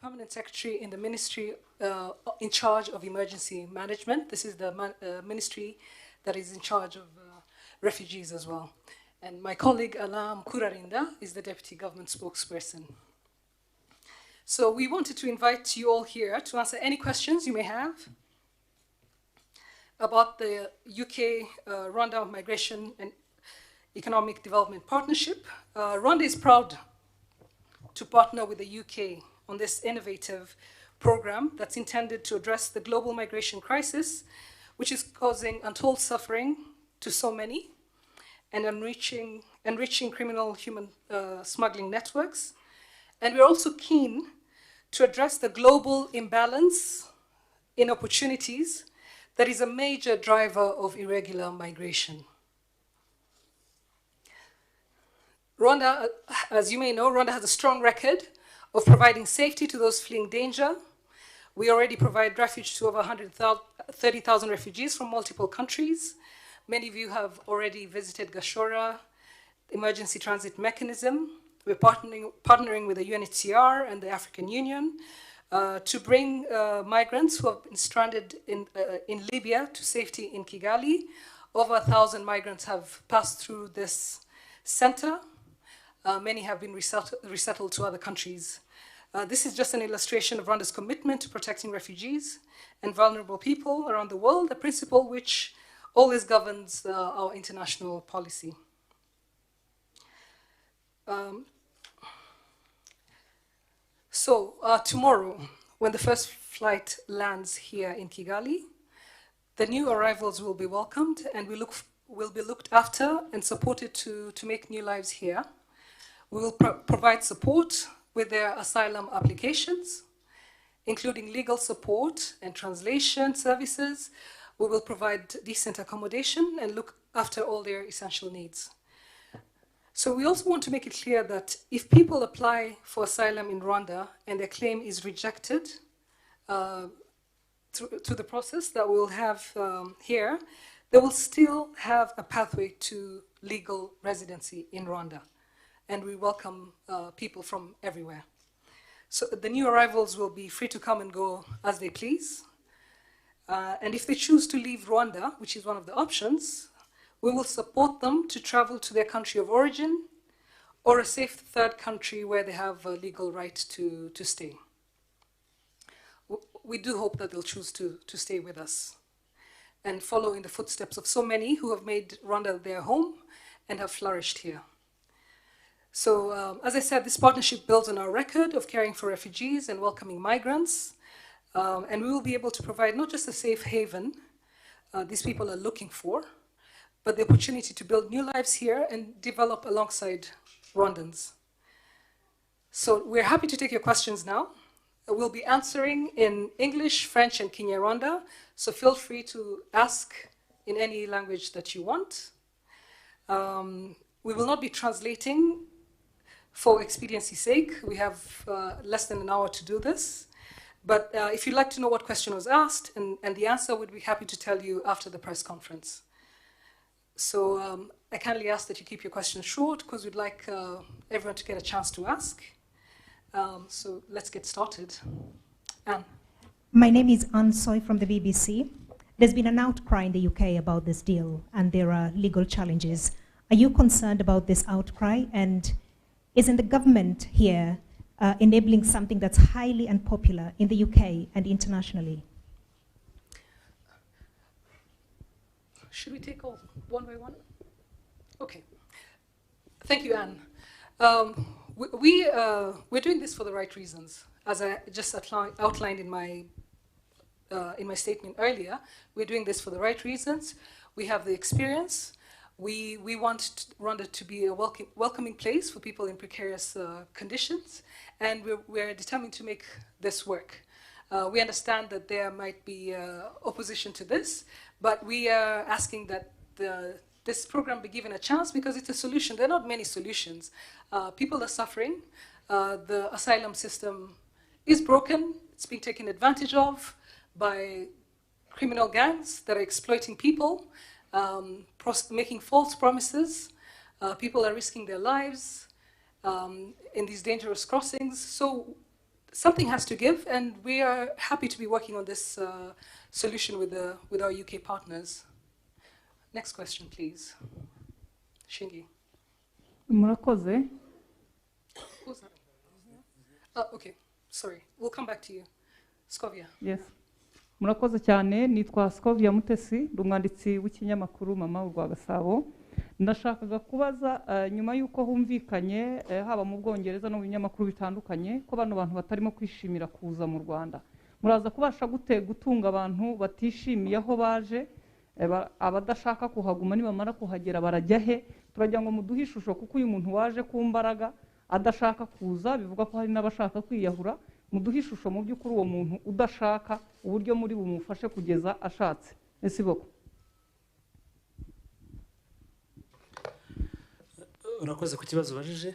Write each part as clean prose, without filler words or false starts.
Permanent Secretary in the Ministry in charge of emergency management. This is the ministry that is in charge of refugees as well. And my colleague Alain Mukurarinda is the Deputy Government Spokesperson. So we wanted to invite you all here to answer any questions you may have about the UK-Rwanda Migration and Economic Development Partnership. Rwanda is proud to partner with the UK on this innovative program that's intended to address the global migration crisis, which is causing untold suffering to so many and enriching criminal human smuggling networks. And we're also keen to address the global imbalance in opportunities that is a major driver of irregular migration. Rwanda, as you may know, Rwanda has a strong record of providing safety to those fleeing danger. We already provide refuge to over 130,000 refugees from multiple countries. Many of you have already visited Gashora, emergency transit mechanism. We're partnering with the UNHCR and the African Union to bring migrants who have been stranded in Libya to safety in Kigali. Over 1,000 migrants have passed through this center. Many have been resettled to other countries. This is just an illustration of Rwanda's commitment to protecting refugees and vulnerable people around the world, a principle which always governs our international policy. Tomorrow, when the first flight lands here in Kigali, the new arrivals will be welcomed and will be looked after and supported to make new lives here. We will provide support with their asylum applications, including legal support and translation services. We will provide decent accommodation and look after all their essential needs. So we also want to make it clear that if people apply for asylum in Rwanda and their claim is rejected through the process that we'll have here, they will still have a pathway to legal residency in Rwanda. And we welcome people from everywhere. So the new arrivals will be free to come and go as they please. And if they choose to leave Rwanda, which is one of the options, we will support them to travel to their country of origin or a safe third country where they have a legal right to stay. We do hope that they'll choose to stay with us and follow in the footsteps of so many who have made Rwanda their home and have flourished here. So, as I said, this partnership builds on our record of caring for refugees and welcoming migrants. And we will be able to provide not just a safe haven these people are looking for, but the opportunity to build new lives here and develop alongside Rwandans. So we're happy to take your questions now. We'll be answering in English, French, and Kinyarwanda, so feel free to ask in any language that you want. We will not be translating for expediency's sake. We have less than an hour to do this. But if you'd like to know what question was asked and the answer, we'd be happy to tell you after the press conference. So I kindly ask that you keep your questions short because we'd like everyone to get a chance to ask. So let's get started. Anne. My name is Anne Soy from the BBC. There's been an outcry in the UK about this deal and there are legal challenges. Are you concerned about this outcry? And isn't the government here enabling something that's highly unpopular in the UK and internationally? Should we take all one by one? Okay. Thank you, Anne. We're doing this for the right reasons. As I just outlined in my statement earlier, we're doing this for the right reasons. We have the experience. We want Rwanda to be a welcoming place for people in precarious conditions, and we're determined to make this work. We understand that there might be opposition to this, but we are asking that this program be given a chance because it's a solution. There are not many solutions. People are suffering. The asylum system is broken. It's being taken advantage of by criminal gangs that are exploiting people, making false promises. People are risking their lives in these dangerous crossings. So something has to give, and we are happy to be working on this solution with our UK partners. Next question, please. Shingi. Murakoze. Who's that? Okay, sorry. We'll come back to you. Scovia. Yes. Murakoze cyane, nitwa Scovia Mutesi, umwanditsi w'ikinyamakuru Mama urwa Gasabo. Ndashakaga kubaza nyuma yuko humvikanye haba mu Bwongereza no mu binyamakuru bitandukanye ko bano bantu batarimo kwishimira kuza mu Rwanda. Muraza kubasha gutunga abantu batishimiye aho baje, abadashaka kuhaguma nibamara kuhagera barajya he? Turajya ngo muduhe ishusho kuko uyu muntu waje ku mbaraga adashaka kuza, bivuga ko hari n'abashaka kwiyahura. Muduhe ishusho mu by'ukuri uwo muntu udashaka uburyo muri bumufashe kugeza ashatse. Ese boko urakoze ku kibazo bajije.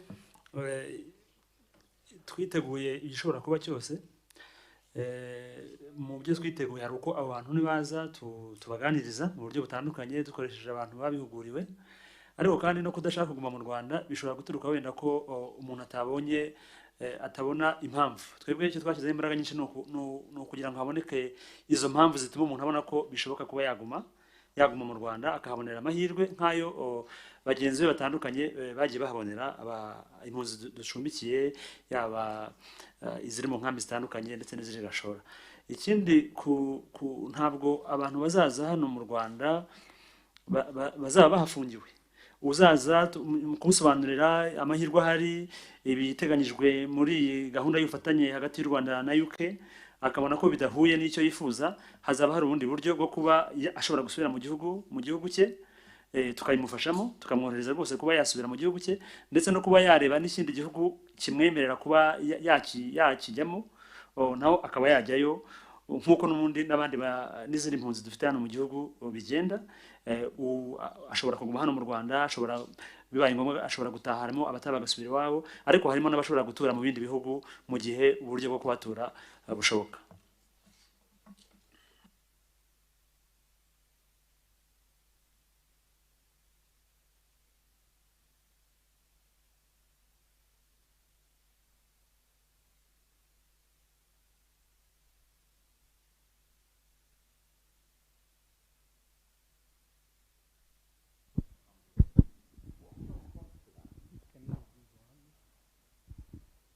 Twiteguye igishobora kuba cyose. Mu byo twiteguye hari uko abantu nibaza tubaganiriza mu buryo butandukanye dukoresheje abantu babihuguriwe, ariko kandi no kudashaka kuguma mu Rwanda bishobora guturuka wenda ko umuntu atabona impamvu. Twebwe icyo twashyizeho imbaraga nyinshi no kugira ngo haboneke izo mpamvu zituma umuntu abona ko bishoboka kuba yaguma mu Rwanda akahabonera amahirwe nk'ayo bagenzi be batandukanye bagiye bahabonera impunzi ducumbikiye, yaba iziri mu nkambi zitandukanye ndetse n'iziri Gashora. Ikindi ntabwo abantu bazaza hano mu Rwanda bazaba bahafungiwe. Uzaza kumusobanurira amahirwe ahari, ibiteganyijwe muri gahunda y'ubufatanye hagati y'u Rwanda na UK, akabona ko bidahuye n'icyo yifuza, hazaba hari ubundi buryo bwo kuba ashobora gusubira mu gihugu cye, tukayimufashamo, tukamworohereza rwose kuba yasubira mu gihugu cye, ndetse no kuba yareba n'ikindi gihugu kimwemerera kuba yakijyamo, naho akaba yajyayo nk'uko n'abandi n'izindi mpunzi dufite hano mu gihugu bigenda. Ashobora kuguma hano mu Rwanda, bibaye ngombwa ashobora gutaha, harimo abataba bagasubira iwabo, ariko harimo n'abashobora gutura mu bindi bihugu mu gihe uburyo bwo kubatura bushoboka.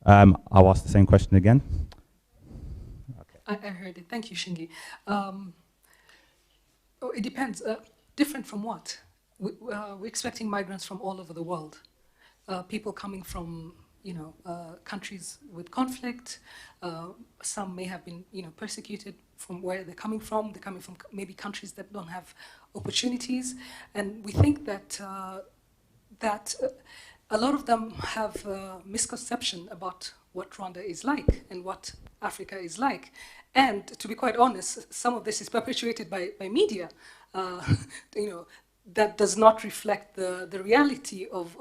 I'll ask the same question again. Okay. I heard it. Thank you, Shingi. It depends. Different from what? We're expecting migrants from all over the world. People coming from, countries with conflict. Some may have been, persecuted from where they're coming from. They're coming from maybe countries that don't have opportunities. And we think that a lot of them have a misconception about what Rwanda is like and what Africa is like. And to be quite honest, some of this is perpetuated by media, that does not reflect the reality of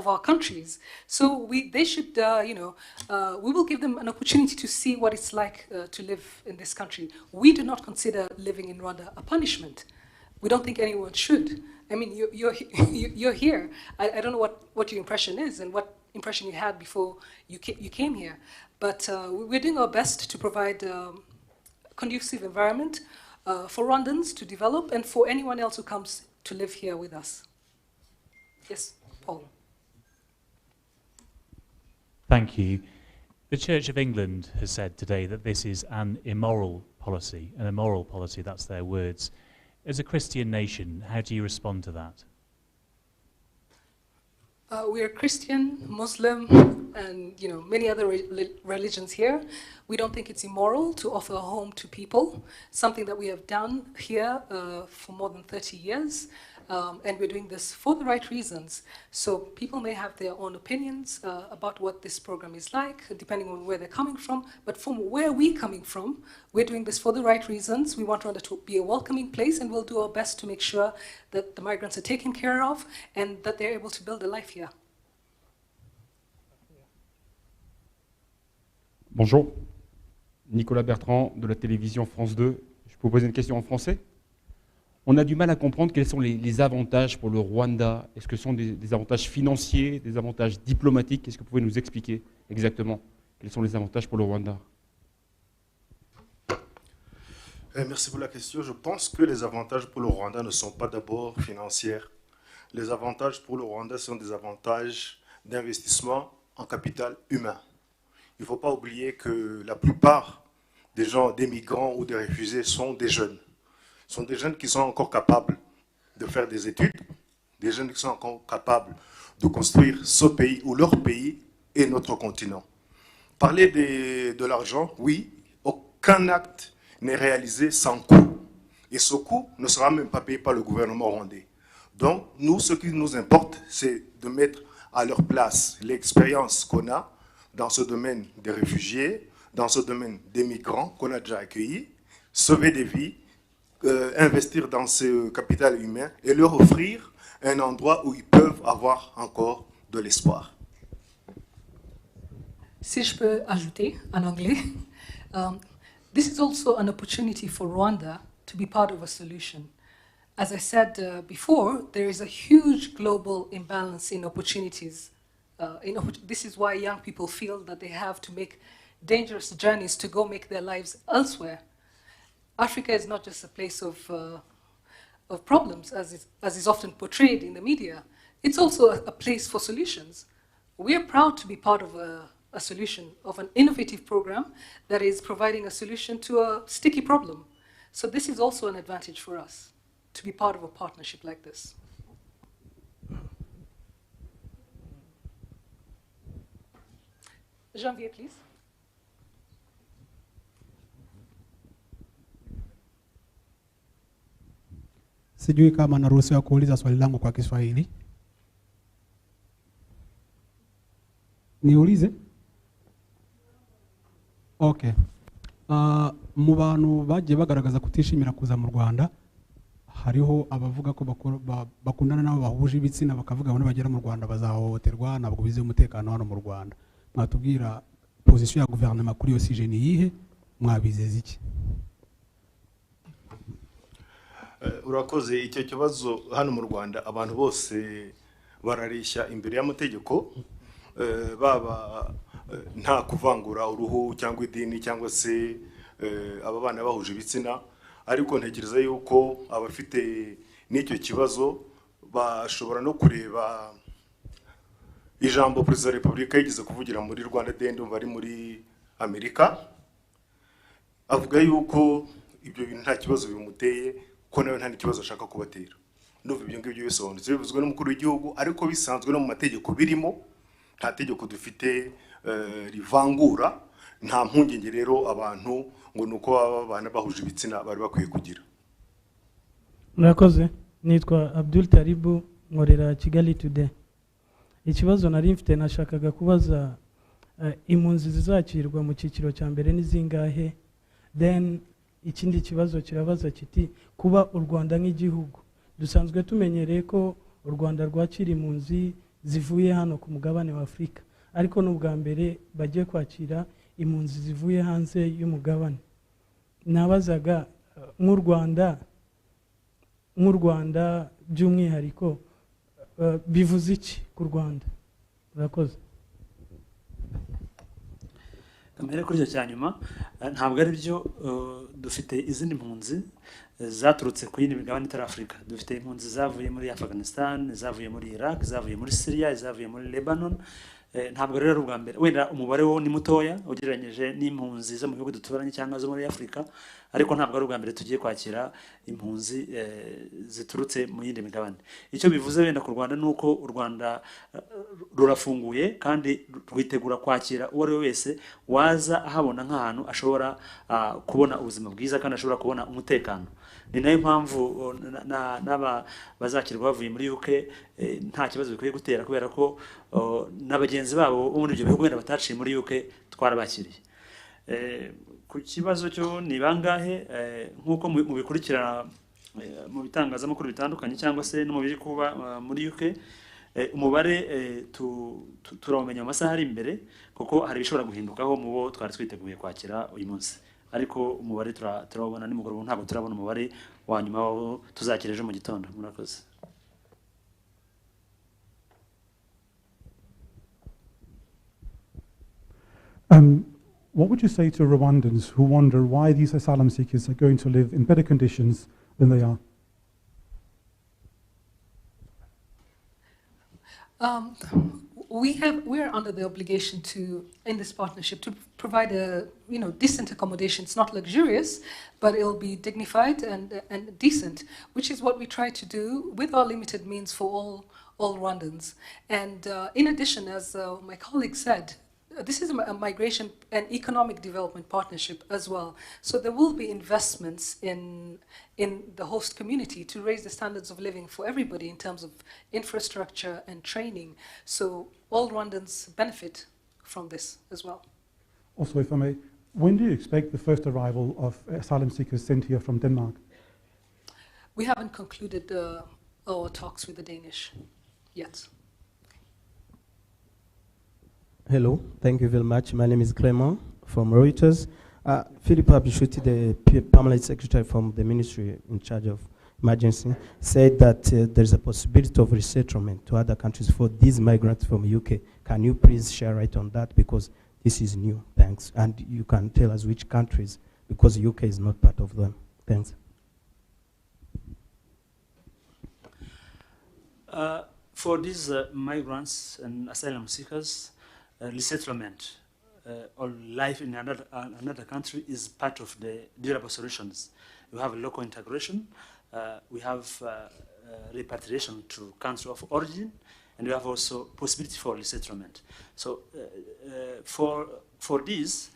our countries. So they should, we will give them an opportunity to see what it's like to live in this country. We do not consider living in Rwanda a punishment. We don't think anyone should. I mean, you're here. I don't know what your impression is and what impression you had before you came here. But we're doing our best to provide a conducive environment for Rwandans to develop and for anyone else who comes to live here with us. Yes, Paul. Thank you. The Church of England has said today that this is an immoral policy, that's their words. As a Christian nation, how do you respond to that? We are Christian, Muslim, and many other religions here. We don't think it's immoral to offer a home to people, something that we have done here for more than 30 years. And we're doing this for the right reasons. So people may have their own opinions about what this program is like, depending on where they're coming from. But from where we're coming from, we're doing this for the right reasons. We want Rwanda to be a welcoming place, and we'll do our best to make sure that the migrants are taken care of and that they're able to build a life here. Bonjour, Nicolas Bertrand de la télévision France 2. Je peux vous poser une question en français? On a du mal à comprendre quels sont les avantages pour le Rwanda. Est-ce que ce sont des avantages financiers, des avantages diplomatiques? Est-ce que vous pouvez nous expliquer exactement quels sont les avantages pour le Rwanda? Merci pour la question. Je pense que les avantages pour le Rwanda ne sont pas d'abord financiers. Les avantages pour le Rwanda sont des avantages d'investissement en capital humain. Il ne faut pas oublier que la plupart des gens, des migrants ou des réfugiés sont des jeunes. Ce sont des jeunes qui sont encore capables de faire des études, des jeunes qui sont encore capables de construire ce pays ou leur pays et notre continent. Parler de l'argent, oui, aucun acte n'est réalisé sans coût. Et ce coût ne sera même pas payé par le gouvernement rwandais. Donc, nous, ce qui nous importe, c'est de mettre à leur place l'expérience qu'on a dans ce domaine des réfugiés, dans ce domaine des migrants qu'on a déjà accueillis, sauver des vies, investir dans ce capital humain et leur offrir un endroit où ils peuvent avoir encore de l'espoir. Si je peux ajouter en anglais, this is also an opportunity for Rwanda to be part of a solution. As I said before, there is a huge global imbalance in opportunities. This is why young people feel that they have to make dangerous journeys to go make their lives elsewhere. Africa is not just a place of problems, as is often portrayed in the media. It's also a place for solutions. We are proud to be part of a solution, of an innovative program that is providing a solution to a sticky problem. So this is also an advantage for us, to be part of a partnership like this. Janvier, please. Sijui kama naruhusiwa kuuliza swali langu kwa Kiswahili. Niulize? Okay. Mu bantu bagiye bagaragaza kutishimira kuza mu Rwanda, hariho abavuga ko bakundana nabo bahuje ibitsina bakavuga ngo bagera mu Rwanda bazahohoterwa nabwo bize umutekano hano mu Rwanda. Mwatubwira position ya gouvernement kuri yo sije ni yihe, mwabizeza iki? Urakoze. Icyo kibazo hano mu Rwanda abantu bose barareshya imbere y'amategeko, baba nta kuvangura uruhu cyangwa idini cyangwa se aba bana bahuje ibitsina, ariko ntekereza yuko abafite n'icyo kibazo bashobora no kureba ijambo Perezida wa Repubulika yigeze kuvugira muri Rwanda Day ndumva ari muri Amerika, avuga yuko ibyo bintu nta kibazo bimuteye, ko nawe nta n'ikibazo ashaka kubatera. Ndumva ibyo ngibyo bisobanutse, bivuzwe n'umukuru w'igihugu, ariko bisanzwe no mu mategeko birimo. Nta tegeko dufite rivangura, nta mpungenge rero abantu ngo nuko baba bahuje ibitsina bari bakwiye kugira. Murakoze. Nitwa Abdul Taribu, nkorera Kigali Today. Ikibazo nari mfite nashakaga kubaza impunzi zizakirwa mu cyiciro cya mbere n'izingahe, then ikindi kibazo kirabaza kiti kuba u Rwanda nk'igihugu dusanzwe tumenyereye ko u Rwanda rwakira impunzi zivuye hano ku mugabane wa Afrika, ariko n'ubwa mbere bagiye kwakira impunzi zivuye hanze y'umugabane. Nabazaga nk'u Rwanda by'umwihariko bivuze iki ku Rwanda? Murakoze. Mbere kuri icyo cya nyuma, ntabwo ari byo. Dufite izindi mpunzi zaturutse ku yindi migabane itari Afurika. Dufite impunzi zavuye muri Afghanistan, zavuye muri Iraq, zavuye muri Syria, zavuye muri Lebanon. Ntabwo rero ubwa mbere, wenda umubare wo ni mutoya ugereranyije n'impunzi zo mu bihugu duturanye cyangwa zo muri Afurika, ariko ntabwo ari ubwa mbere tugiye kwakira impunzi ziturutse mu yindi migabane. Icyo bivuze wenda ku Rwanda nuko u Rwanda rurafunguye kandi rwitegura kwakira uwo ari we wese waza ahabona nk'ahantu ashobora kubona ubuzima bwiza kandi ashobora kubona umutekano. Ni nayo mpamvu n'aba bazakirwa bavuye muri UK nta kibazo bikwiye gutera, kubera ko n'abagenzi babo bo muri ibyo bihugu wenda bataciye muri UK twarabakiriye. Ku kibazo cyo ni bangahe, nk'uko mubikurikirana mu bitangazamakuru bitandukanye cyangwa se no mu biri kuba muri UK, umubare turawumenya mu masaha ari imbere, kuko hari ibishobora guhindukaho mu bo twari twiteguye kwakira uyu munsi. Ariko umubare turabona nimugoroba, ntabwo turabona umubare wa nyuma wabo tuzakira ejo mu gitondo. Murakoze. What would you say to Rwandans who wonder why these asylum seekers are going to live in better conditions than they are? We're under the obligation to, in this partnership, to provide a decent accommodation. It's not luxurious, but it'll be dignified and decent, which is what we try to do with our limited means for all Rwandans. And in addition, as my colleague said, this is a migration and economic development partnership as well. So there will be investments in the host community to raise the standards of living for everybody in terms of infrastructure and training. So all Rwandans benefit from this as well. Also, if I may, when do you expect the first arrival of asylum seekers sent here from Denmark? We haven't concluded our talks with the Danish yet. Hello, thank you very much. My name is Clément from Reuters. Philippe Abishuti, the permanent secretary from the ministry in charge of emergency, said that there's a possibility of resettlement to other countries for these migrants from UK. Can you please share light on that? Because this is new, thanks. And you can tell us which countries, because UK is not part of them. Thanks. For these migrants and asylum seekers, resettlement or life in another country is part of the durable solutions. We have local integration, we have repatriation to country of origin, and we have also possibility for resettlement. So for this,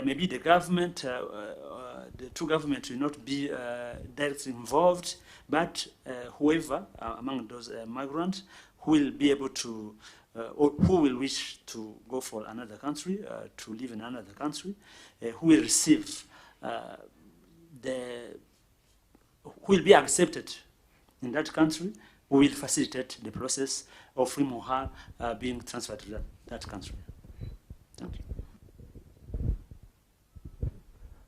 maybe the government, the two governments will not be directly involved, but whoever among those migrants who will be able to or who will wish to go for another country, to live in another country, who will receive who will be accepted in that country, who will facilitate the process of him or her being transferred to that country. Thank you.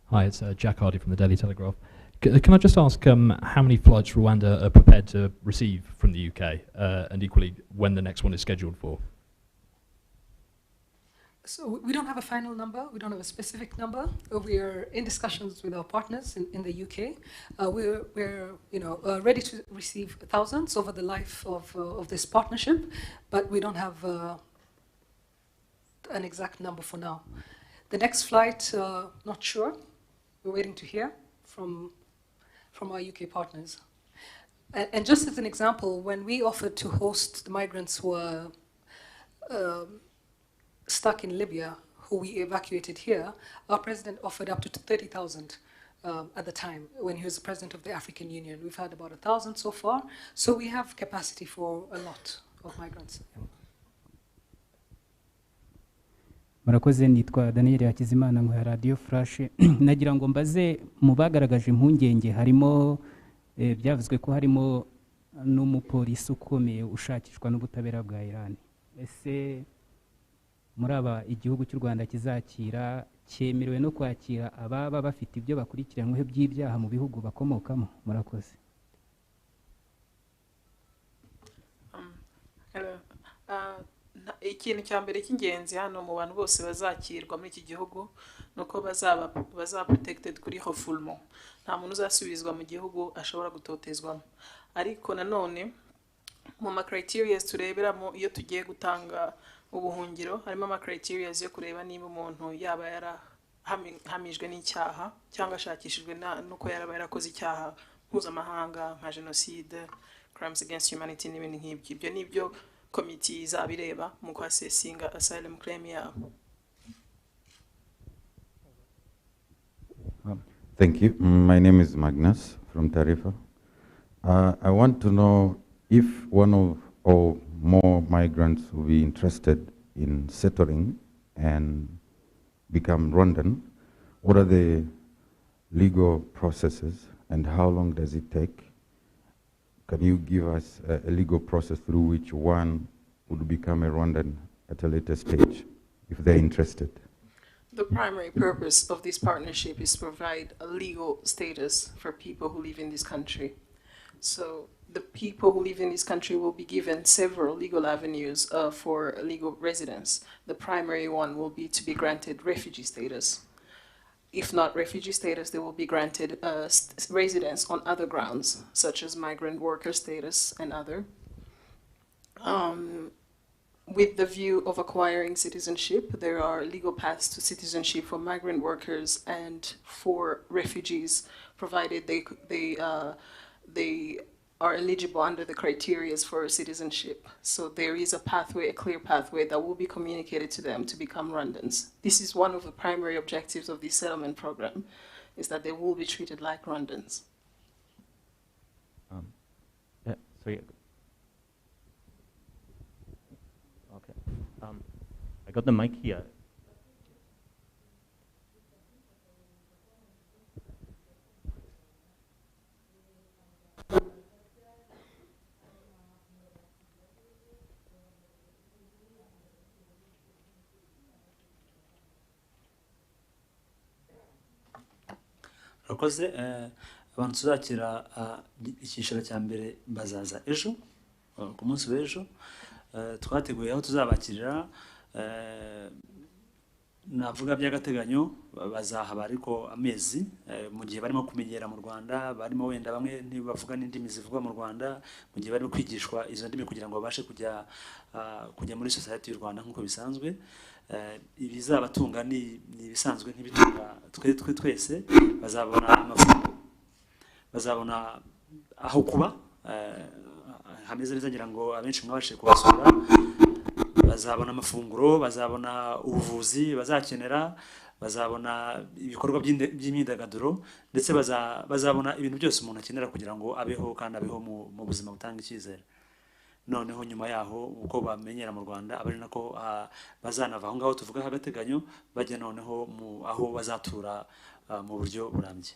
Hi, it's Jack Hardy from the Daily Telegraph. Can I just ask how many flights Rwanda are prepared to receive from the UK, and equally when the next one is scheduled for? So we don't have a final number. We don't have a specific number. We are in discussions with our partners in the UK. We're ready to receive thousands over the life of this partnership, but we don't have an exact number for now. The next flight, not sure. We're waiting to hear from our UK partners. And just as an example, when we offered to host the migrants who are stuck in Libya, who we evacuated here, our president offered up to 30,000 at the time when he was the president of the African Union. We've had about 1,000 so far, so we have capacity for a lot of migrants. Murakoze, nitwa Daniel Hakizimana nka Radio Flash. Nagira ngo mbaze mu bagaragaje impungenge harimo byavuzwe ko harimo n'umupolisi ukomeye ushakishwa n'ubutabera bwa Iran. Ese muri aba igihugu cy'u Rwanda kizakira cyemerewe no kwakira ababa bafite ibyo bakurikiranyweho by'ibyaha mu bihugu bakomokamo? Murakoze. Ikintu cya mbere cy'ingenzi hano mu bantu bose bazakirwa muri iki gihugu nuko bazaba protected kuri refoulement. Nta muntu uzasubizwa mu gihugu ashobora gutotezwamo. Ariko nanone mu ma criteria tureberamo iyo tugiye gutanga ubuhungiro, harimo ama criteria yo kureba niba umuntu yaba yarahamijwe n'icyaha cyangwa ashakishijwe nuko yaraba yarakoze icyaha mpuzamahanga nka genocide, crimes against humanity n'ibindi nk'ibyo. Ibyo nibyo committee izabireba mu kwasesinga asylum claim yabo. Thank you. My name is Magnus from Tarifa. I want to know if one or more migrants will be interested in settling and become Rwandan. What are the legal processes and how long does it take? Can you give us a legal process through which one would become a Rwandan at a later stage, if they're interested? The primary purpose of this partnership is to provide a legal status for people who live in this country. So the people who live in this country will be given several legal avenues for legal residence. The primary one will be to be granted refugee status. If not refugee status, they will be granted residence on other grounds, such as migrant worker status and other. With the view of acquiring citizenship, there are legal paths to citizenship for migrant workers and for refugees, provided they are eligible under the criteria for citizenship. So there is a pathway, a clear pathway that will be communicated to them to become Rwandans. This is one of the primary objectives of the settlement program, is that they will be treated like Rwandans. Sorry. Okay. I got the mic here. Rakoze abantu tuzakira icyiciro cya mbere bazaza ejo ku munsi w'ejo twateguye aho tuzabakirira navuga by'agateganyo bazahaba ariko amezi mu gihe barimo kumenyera mu Rwanda barimo wenda bamwe ntibavuga n'indimi zivugwa mu Rwanda mu gihe barimo kwigishwa izo ndimi kugira ngo babashe kujya muri society y'u Rwanda nk'uko bisanzwe ibizabatunga ni ibisanzwe nk'ibitunga twese bazabona amafunguro bazabona aho kuba hameze neza ngira ngo abenshi mwabashije kubasura bazabona amafunguro bazabona ubuvuzi bazakenera bazabona ibikorwa by'imyidagaduro ndetse bazabona ibintu byose umuntu akenera kugira ngo abeho kandi abeho mu buzima butanga icyizere noneho nyuma yaho uko bamenyera mu Rwanda abari nako bazanava aho ngaho tuvuga hagateganyo bajya noneho aho bazatura mu buryo burambye.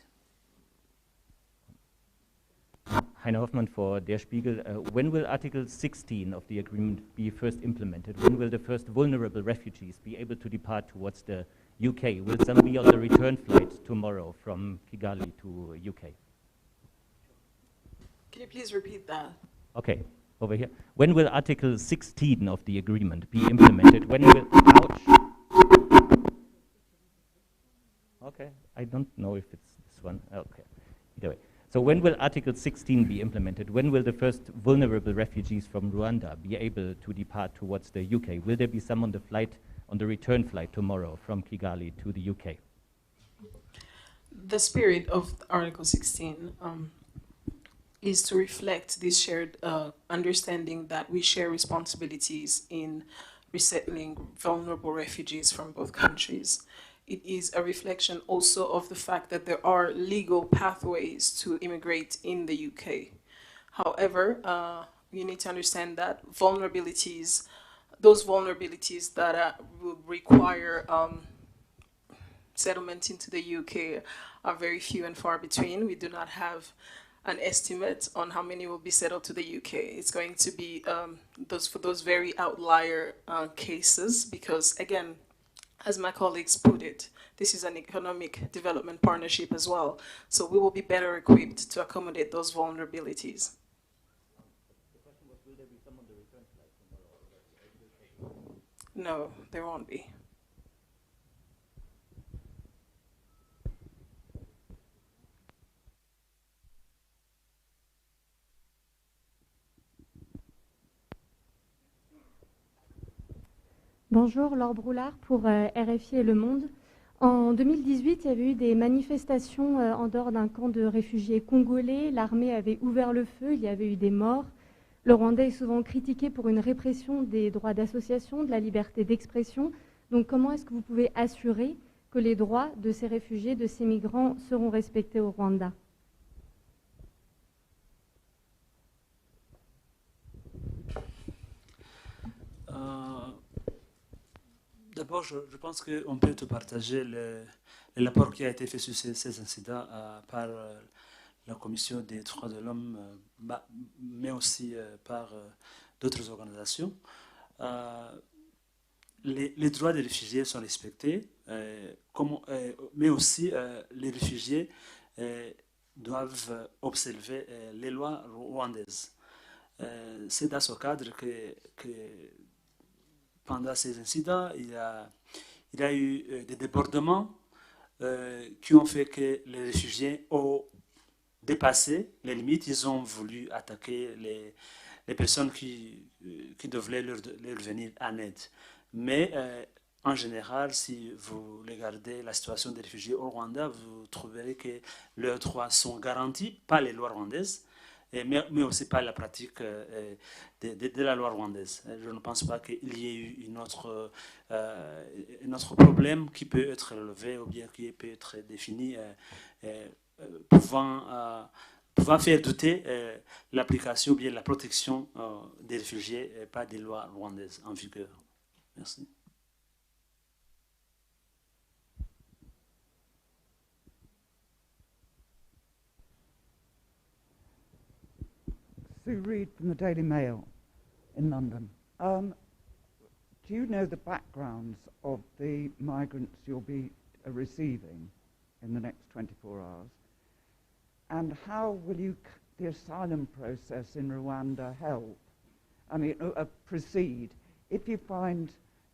Heiner Hoffmann for Der Spiegel. When will Article 16 of the agreement be first implemented? When will the first vulnerable refugees be able to depart towards the UK? Will some be on the return flight tomorrow from Kigali to UK? Can you please repeat that? Okay, over here. When will Article 16 of the agreement be implemented? When will... Ouch. Okay, I don't know if it's this one. Okay, either way. So when will Article 16 be implemented? When will the first vulnerable refugees from Rwanda be able to depart towards the UK? Will there be some on the return flight tomorrow from Kigali to the UK? The spirit of Article 16 is to reflect this shared understanding that we share responsibilities in resettling vulnerable refugees from both countries. It is a reflection also of the fact that there are legal pathways to immigrate in the UK. However, you need to understand that those vulnerabilities that will require settlement into the UK are very few and far between. We do not have an estimate on how many will be settled to the UK. It's going to be for those very outlier cases because, again, as my colleagues put it, this is an economic development partnership as well. So we will be better equipped to accommodate those vulnerabilities. The question was, will there be some on the return flight tomorrow? No, there won't be. Bonjour, Laure Broulard pour RFI et Le Monde. En 2018, il y avait eu des manifestations en dehors d'un camp de réfugiés congolais. L'armée avait ouvert le feu, il y avait eu des morts. Le Rwanda est souvent critiqué pour une répression des droits d'association, de la liberté d'expression. Donc comment est-ce que vous pouvez assurer que les droits de ces réfugiés, de ces migrants seront respectés au Rwanda ? D'abord, je pense qu'on peut te partager le rapport qui a été fait sur ces incidents par la Commission des droits de l'homme, mais aussi par d'autres organisations. Les droits des réfugiés sont respectés, mais aussi les réfugiés doivent observer les lois rwandaises. C'est dans ce cadre que pendant ces incidents, il y a eu des débordements qui ont fait que les réfugiés ont dépassé les limites. Ils ont voulu attaquer les personnes qui devaient leur venir en aide. Mais en général, si vous regardez la situation des réfugiés au Rwanda, vous trouverez que leurs droits sont garantis par les lois rwandaises, mais aussi par la pratique de la loi rwandaise. Je ne pense pas qu'il y ait eu un autre problème qui peut être relevé ou bien qui peut être défini pouvant faire douter l'application ou bien la protection des réfugiés par des lois rwandaises en vigueur. Merci. Sue Reed from the Daily Mail in London. Do you know the backgrounds of the migrants you'll be receiving in the next 24 hours? And how will the asylum process in Rwanda help? I mean, proceed if you find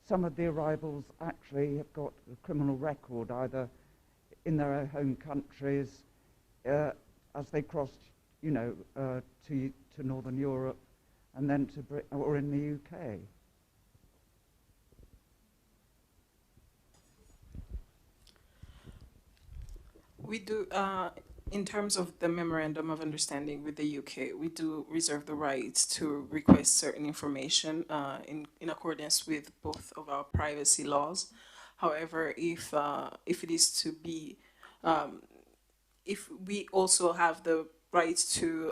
some of the arrivals actually have got a criminal record, either in their home countries as they crossed, to Northern Europe, and then to Britain or in the UK. We do, in terms of the Memorandum of Understanding with the UK, we do reserve the right to request certain information in accordance with both of our privacy laws. However, if it is to be, if we also have the right to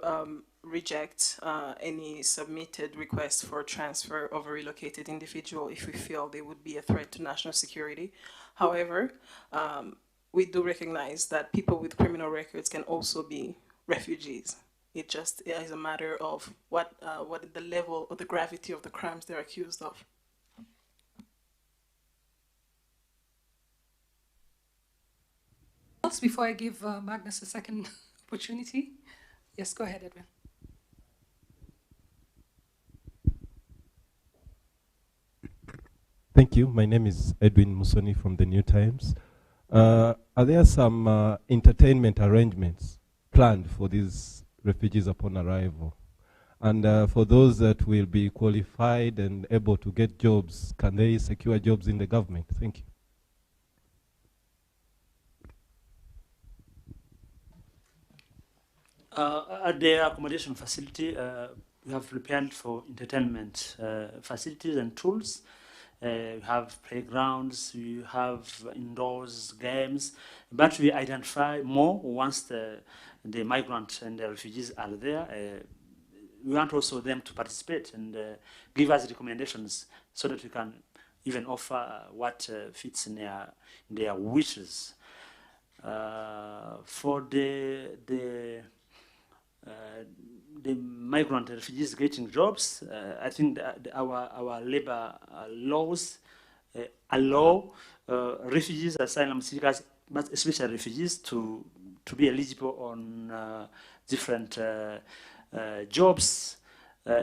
reject any submitted request for transfer of a relocated individual if we feel they would be a threat to national security. However, we do recognize that people with criminal records can also be refugees. It just is a matter of what the level or the gravity of the crimes they're accused of. Before I give Magnus a second opportunity, yes, go ahead, Edwin. Thank you. My name is Edwin Musoni from the New Times. Are there some entertainment arrangements planned for these refugees upon arrival? And for those that will be qualified and able to get jobs, can they secure jobs in the government? Thank you. At the accommodation facility, we have prepared for entertainment facilities and tools. We have playgrounds, we have indoors games, but we identify more once the migrants and the refugees are there. We want also them to participate and give us recommendations so that we can even offer what fits in their wishes. For the migrant refugees getting jobs, I think that our labor laws allow refugees, asylum seekers, but especially refugees, to be eligible on different jobs,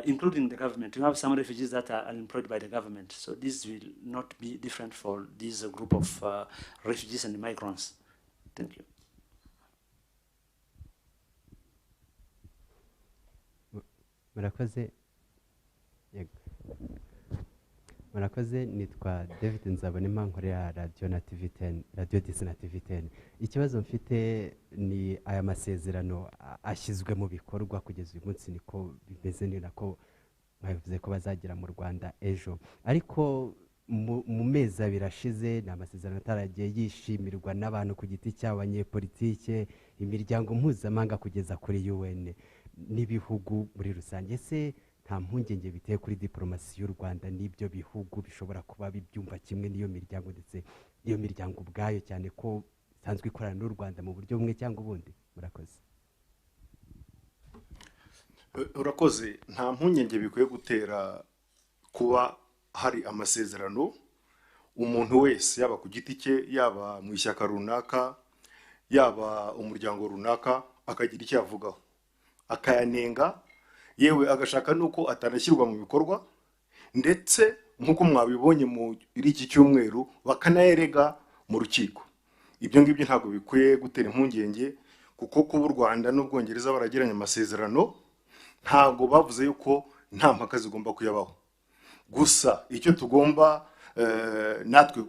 including the government. We have some refugees that are employed by the government, so this will not be different for this group of refugees and migrants. Thank you. murakoze nitwa David Nzabonimpa nkorera radio Disi na TV 10. Ikibazo mfite ni aya masezerano ashyizwe mu bikorwa kugeza uyu munsi niko bimeze, ni nako bavuze ko bazagera mu Rwanda ejo, ariko mu mezi abiri ashize ni amasezerano ataragiye yishimirwa n'abantu ku giti cyabo, abanyepolitike, imiryango mpuzamahanga kugeza kuri UN n'ibihugu muri rusange. Ese nta mpungenge biteye kuri diplomasi y'u Rwanda n'ibyo bihugu bishobora kuba bibyumva kimwe n'iyo miryango, ndetse iyo miryango ubwayo, cyane ko isanzwe ikorana n'u Rwanda mu buryo bumwe cyangwa ubundi? Murakoze. Urakoze. Nta mpungenge bikwiye gutera kuba hari amasezerano umuntu wese, yaba ku giti cye, yaba mu ishyaka runaka, yaba umuryango runaka, akagira icyo yavugaho akayanenga yewe agashaka nuko atanashyirwa mu bikorwa ndetse nk'uko mwabibonye muri iki cyumweru bakanayerega mu rukiko. Ibyo ngibyo ntabwo bikwiye gutera impungenge kuko kuba u Rwanda n'Ubwongereza baragiranye amasezerano ntabwo bavuze yuko nta mpaka zigomba kuyabaho. Gusa icyo tugomba natwe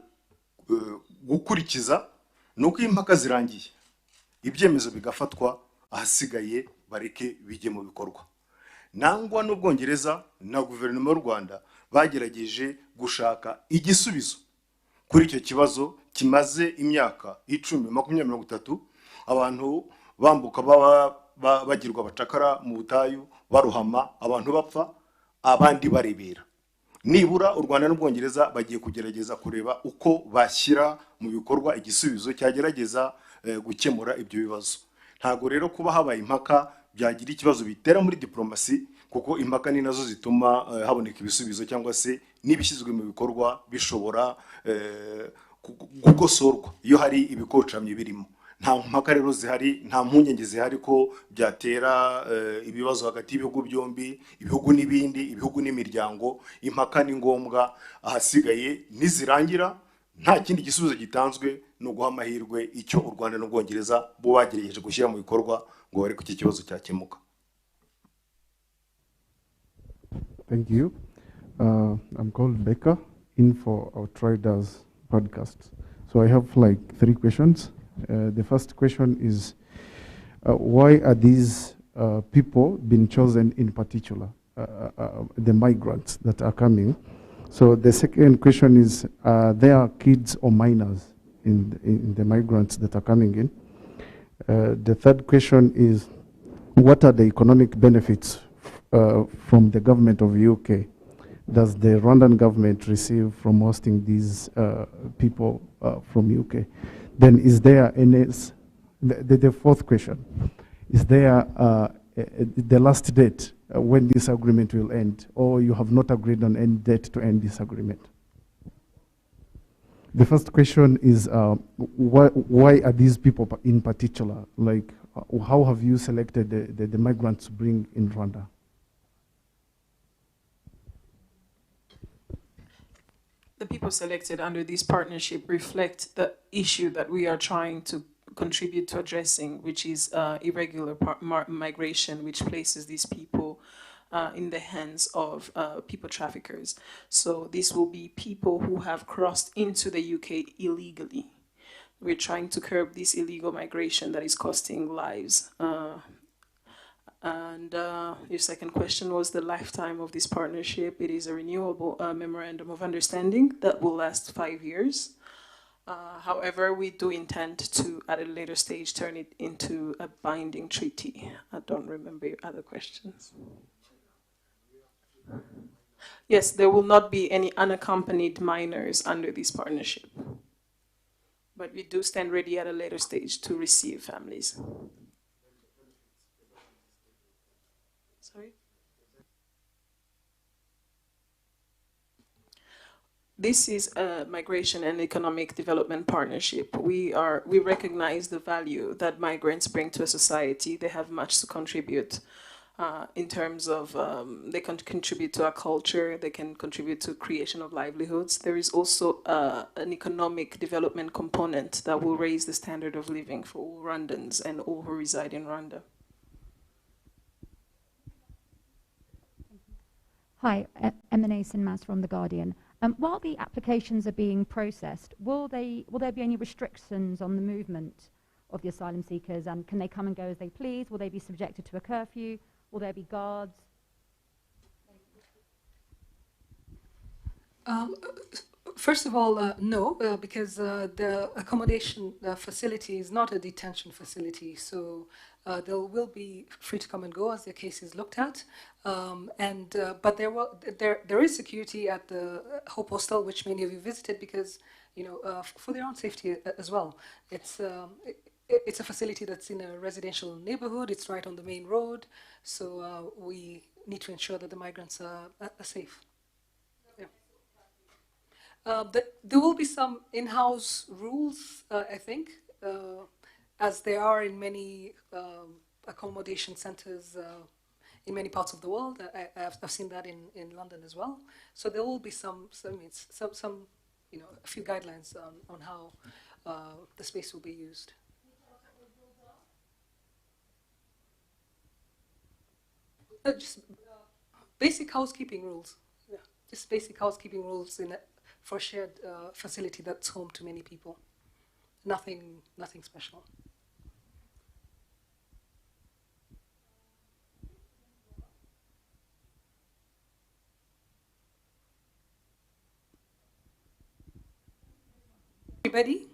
gukurikiza nuko impaka zirangiye ibyemezo bigafatwa, ahasigaye bareke bijye mu bikorwa. Nangwa n'Ubwongereza na guverinoma y'u Rwanda bagerageje gushaka igisubizo kuri icyo kibazo kimaze imyaka 10, 20, 30 abantu bambuka bagirwa abacakara mu butayu, baruhama, abantu bapfa, abandi barebera. Nibura u Rwanda n'Ubwongereza bagiye kugerageza kureba uko bashyira mu bikorwa igisubizo cyagerageza gukemura ibyo bibazo. Ntago rero kuba habaye impaka byagira ikibazo bitera muri diplomasi, kuko impaka ni nazo zituma haboneka ibisubizo cyangwa se n'ibishyizwe mu bikorwa bishobora gukosorwa iyo hari ibikocamye birimo. Nta mpaka rero zihari, nta mpungenge zihari ko byatera ibibazo hagati y'ibihugu byombi, ibihugu n'ibindi, ibihugu n'imiryango. Impaka ni ngombwa, ahasigaye nizirangira nta kindi gisubizo gitanzwe no guha amahirwe icyo u Rwanda n'Ubwongereza bo bagerageje gushyira mu bikorwa ngo bari ku iki kibazo cyakemuka. Thank you. I'm called Becca, in for Outriders podcast. So I have like 3 questions. The first question is, why are these people being chosen in particular, the migrants that are coming? So the second question is, there are kids or minors in the migrants that are coming in? The third question is, what are the economic benefits from the government of UK? Does the Rwandan government receive from hosting these people from UK? Then is there any, the fourth question, is there the last date when this agreement will end, or you have not agreed on any date to end this agreement? The first question is, why are these people in particular, like how have you selected the migrants to bring in Rwanda? The people selected under this partnership reflect the issue that we are trying to contribute to addressing, which is irregular migration, which places these people in the hands of people traffickers. So this will be people who have crossed into the UK illegally. We're trying to curb this illegal migration that is costing lives. And your second question was the lifetime of this partnership. It is a renewable memorandum of understanding that will last 5 years. However, we do intend to, at a later stage, turn it into a binding treaty. I don't remember your other questions. Yes, there will not be any unaccompanied minors under this partnership. But we do stand ready at a later stage to receive families. Sorry? This is a migration and economic development partnership. We recognize the value that migrants bring to a society. They have much to contribute in terms of, they can contribute to our culture, they can contribute to creation of livelihoods. There is also an economic development component that will raise the standard of living for all Rwandans and all who reside in Rwanda. Hi, Emma Mass from The Guardian. While the applications are being processed, will there be any restrictions on the movement of the asylum seekers, and can they come and go as they please? Will they be subjected to a curfew? Will there be guards? First of all, no, because the accommodation facility is not a detention facility, so they will be free to come and go as their case is looked at. But there is security at the Hope Hostel, which many of you visited, because for their own safety as well. It's a facility that's in a residential neighborhood. It's right on the main road, so we need to ensure that the migrants are safe. There will be some in-house rules, I think, as there are in many accommodation centers in many parts of the world. I've seen that in London as well. So there will be some a few guidelines on how the space will be used. Just basic housekeeping rules. Yeah, just basic housekeeping rules for a shared facility that's home to many people. Nothing special. Everybody?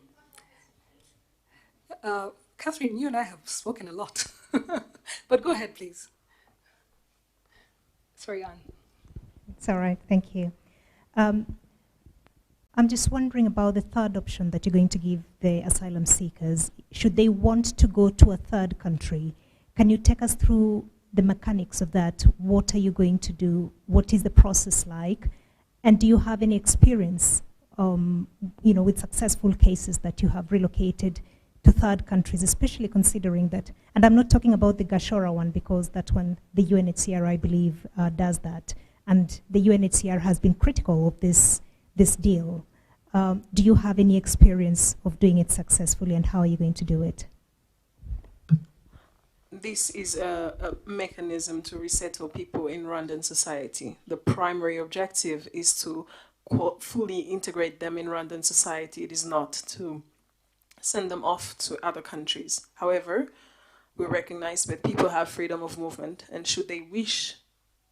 Catherine, you and I have spoken a lot. But go ahead, please. Sorry, Anne. It's all right, thank you. I'm just wondering about the third option that you're going to give the asylum seekers. Should they want to go to a third country, can you take us through the mechanics of that? What are you going to do? What is the process like? And do you have any experience with successful cases that you have relocated to third countries, especially considering that, and I'm not talking about the Gashora one because that one, the UNHCR, I believe, does that. And the UNHCR has been critical of this deal. Do you have any experience of doing it successfully, and how are you going to do it? This is a mechanism to resettle people in Rwandan society. The primary objective is to fully integrate them in Rwandan society. It is not to send them off to other countries. However, we recognize that people have freedom of movement, and should they wish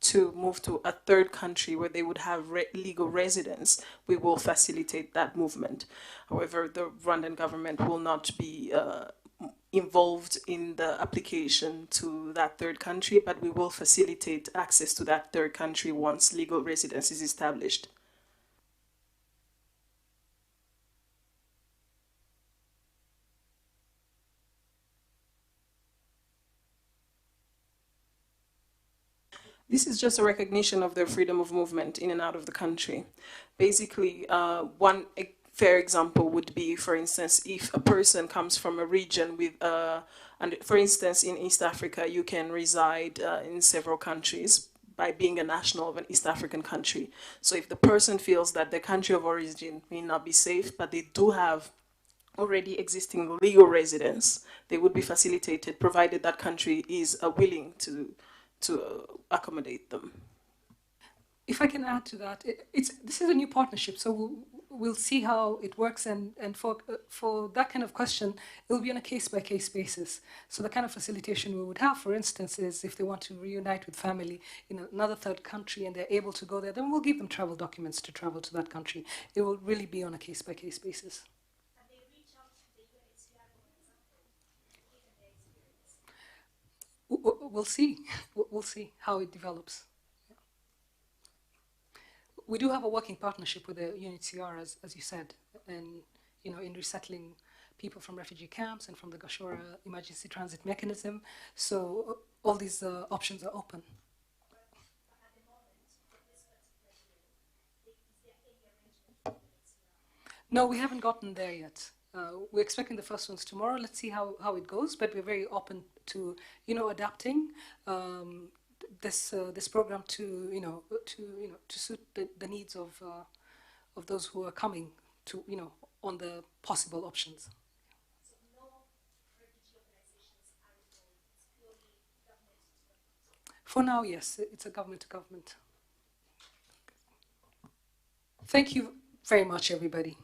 to move to a third country where they would have legal residence, we will facilitate that movement. However, the Rwandan government will not be involved in the application to that third country, but we will facilitate access to that third country once legal residence is established. This is just a recognition of their freedom of movement in and out of the country. Basically, one fair example would be, for instance, if a person comes from a region with, and for instance, in East Africa, you can reside in several countries by being a national of an East African country. So if the person feels that their country of origin may not be safe, but they do have already existing legal residence, they would be facilitated, provided that country is willing to accommodate them. If I can add to that, this is a new partnership, so we'll see how it works, and for that kind of question, it will be on a case-by-case basis. So the kind of facilitation we would have, for instance, is if they want to reunite with family in another third country and they're able to go there, then we'll give them travel documents to travel to that country. It will really be on a case-by-case basis. We'll see. We'll see how it develops. Yeah. We do have a working partnership with the UNHCR, as you said, and in resettling people from refugee camps and from the Gashora emergency transit mechanism. So all these options are open. No, we haven't gotten there yet. We're expecting the first ones tomorrow. Let's see how it goes, but we're very open to adapting this program to suit the needs of those who are coming to on the possible options. So no refugee organizations are involved. It's purely government to government. For now, yes, it's a government to government. Thank you very much, everybody.